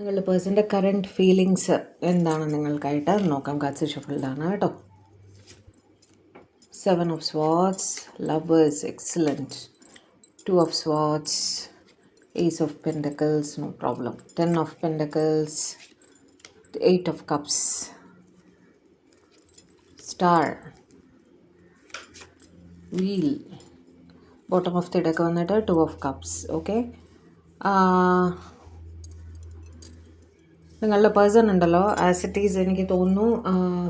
നിങ്ങളുടെ പേഴ്സൻ്റെ current feelings എന്താണ് നിങ്ങൾക്കായിട്ട് നോക്കാം. കാർഡ്സ് ഷഫിൾഡാണ് കേട്ടോ. 7 of Swords, Lovers, excellent. 2 of Swords, Ace of Pentacles, no problem. 10 of Pentacles, 8 of Cups, Star, Wheel, bottom of the deck വന്നിട്ട് 2 of Cups. Okay, നിങ്ങളുടെ person ഉണ്ടല്ലോ, as it is എനിക്ക് തോന്നുന്നു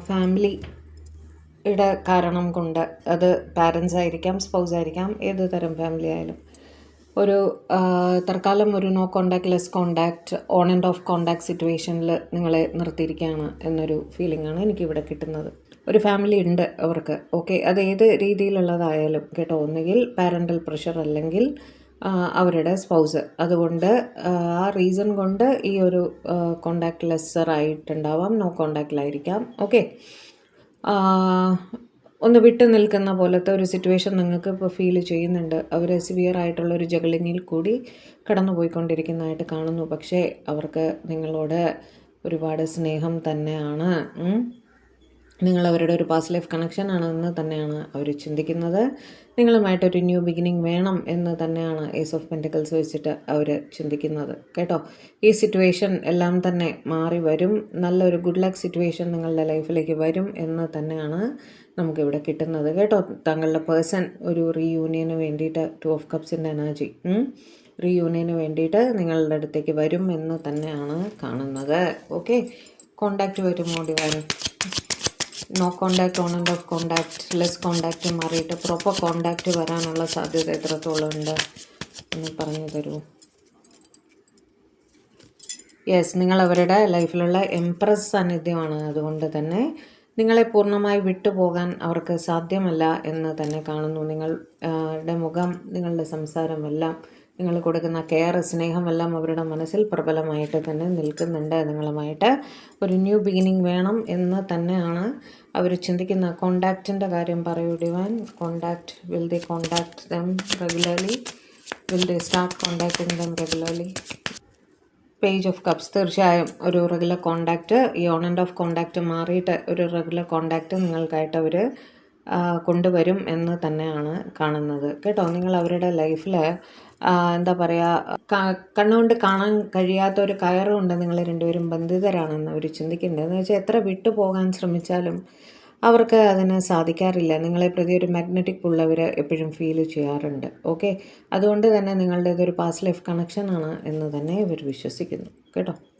ഫാമിലിയുടെ കാരണം കൊണ്ട്, അത് പാരൻസ് ആയിരിക്കാം, സ്പൗസ് ആയിരിക്കാം, ഏത് തരം ഫാമിലി ആയാലും, ഒരു തൽക്കാലം ഒരു no contact, less contact, on and off contact സിറ്റുവേഷനിൽ നിങ്ങളെ നിർത്തിയിരിക്കുകയാണ് എന്നൊരു ഫീലിംഗ് ആണ് എനിക്കിവിടെ കിട്ടുന്നത്. ഒരു ഫാമിലി ഉണ്ട് അവർക്ക്. ഓക്കെ, അത് ഏത് രീതിയിലുള്ളതായാലും കേട്ടോ, ഒന്നുകിൽ പാരൻ്റൽ പ്രഷർ അല്ലെങ്കിൽ അവരുടെ സ്പൗസ്. അതുകൊണ്ട് ആ റീസൺ കൊണ്ട് ഈ ഒരു കോണ്ടാക്ട് ലെസ്സർ ആയിട്ടുണ്ടാവാം, നോ കോണ്ടാക്റ്റിലായിരിക്കാം. ഓക്കെ, ഒന്ന് വിട്ടു നിൽക്കുന്ന പോലത്തെ ഒരു സിറ്റുവേഷൻ നിങ്ങൾക്ക് ഇപ്പോൾ ഫീൽ ചെയ്യുന്നുണ്ട്. അവർ സിവിയർ ആയിട്ടുള്ളൊരു ജഗളിങ്ങിൽ കൂടി കടന്നു പോയിക്കൊണ്ടിരിക്കുന്നതായിട്ട് കാണുന്നു. പക്ഷേ അവർക്ക് നിങ്ങളോട് ഒരുപാട് സ്നേഹം തന്നെയാണ്. നിങ്ങൾ അവരുടെ ഒരു പാസ്റ്റ് ലൈഫ് കണക്ഷൻ ആണെന്ന് തന്നെയാണ് അവർ ചിന്തിക്കുന്നത്. നിങ്ങളുമായിട്ടൊരു ന്യൂ ബിഗിനിങ് വേണം എന്ന് തന്നെയാണ് ഏസ് ഓഫ് പെൻറ്റക്കിൾസ് വെച്ചിട്ട് അവർ ചിന്തിക്കുന്നത് കേട്ടോ. ഈ സിറ്റുവേഷൻ എല്ലാം തന്നെ മാറി വരും. നല്ലൊരു ഗുഡ് ലക്ക് സിറ്റുവേഷൻ നിങ്ങളുടെ ലൈഫിലേക്ക് വരും എന്ന് തന്നെയാണ് നമുക്കിവിടെ കിട്ടുന്നത് കേട്ടോ. താങ്കളുടെ പേഴ്സൺ ഒരു റീയൂണിയന് വേണ്ടിയിട്ട് 2 of Cupsൻ്റെ എനർജി, റീയൂണിയന് വേണ്ടിയിട്ട് നിങ്ങളുടെ അടുത്തേക്ക് വരും എന്ന് തന്നെയാണ് കാണുന്നത്. ഓക്കെ, കോണ്ടാക്റ്റ് വരുമോ Divine? No contact, on and off contact, less contact മാറിയിട്ട് പ്രോപ്പർ കോണ്ടാക്റ്റ് വരാനുള്ള സാധ്യത എത്രത്തോളം ഉണ്ട് എന്ന് പറഞ്ഞു തരൂ. യെസ്, നിങ്ങൾ അവരുടെ ലൈഫിലുള്ള എംപ്രസ് സാന്നിധ്യമാണ്. അതുകൊണ്ട് തന്നെ നിങ്ങളെ പൂർണ്ണമായി വിട്ടുപോകാൻ അവർക്ക് സാധ്യമല്ല എന്ന് തന്നെ കാണുന്നു. നിങ്ങളുടെ മുഖം, നിങ്ങളുടെ സംസാരമെല്ലാം, നിങ്ങൾ കൊടുക്കുന്ന കെയർ, സ്നേഹമെല്ലാം അവരുടെ മനസ്സിൽ പ്രബലമായിട്ട് തന്നെ നിൽക്കുന്നുണ്ട്. നിങ്ങളുമായിട്ട് ഒരു ന്യൂ ബിഗിനിങ് വേണം എന്ന് തന്നെയാണ് അവർ ചിന്തിക്കുന്ന. കോണ്ടാക്റ്റിൻ്റെ കാര്യം പറയൂ divine. Contact, will they contact dum regularly? Will they start contacting dum regularly? Page of cups, തീർച്ചയായും ഒരു റെഗുലർ കോണ്ടാക്റ്റ്, ഈ ഓൺ ആൻഡ് ഓഫ് കോണ്ടാക്റ്റ് മാറിയിട്ട് ഒരു റെഗുലർ കോണ്ടാക്റ്റ് നിങ്ങൾക്കായിട്ട് അവർ കൊണ്ടുവരും എന്ന് തന്നെയാണ് കാണുന്നത് കേട്ടോ. നിങ്ങൾ അവരുടെ ലൈഫിൽ എന്താ പറയുക, കണ്ണുകൊണ്ട് കാണാൻ കഴിയാത്ത ഒരു കയറുകൊണ്ട് നിങ്ങൾ രണ്ടുപേരും ബന്ധിതരാണെന്ന് അവർ ചിന്തിക്കുന്നുണ്ട്. എന്ന് വെച്ചാൽ എത്ര വിട്ടു പോകാൻ ശ്രമിച്ചാലും അവർക്ക് അതിന് സാധിക്കാറില്ല. നിങ്ങളെ പ്രതി ഒരു മാഗ്നറ്റിക് പുള്ളവർ എപ്പോഴും ഫീൽ ചെയ്യാറുണ്ട്. ഓക്കെ, അതുകൊണ്ട് തന്നെ നിങ്ങളുടേതൊരു പാസ്റ്റ് ലൈഫ് കണക്ഷനാണ് എന്ന് തന്നെ ഇവർ വിശ്വസിക്കുന്നു കേട്ടോ.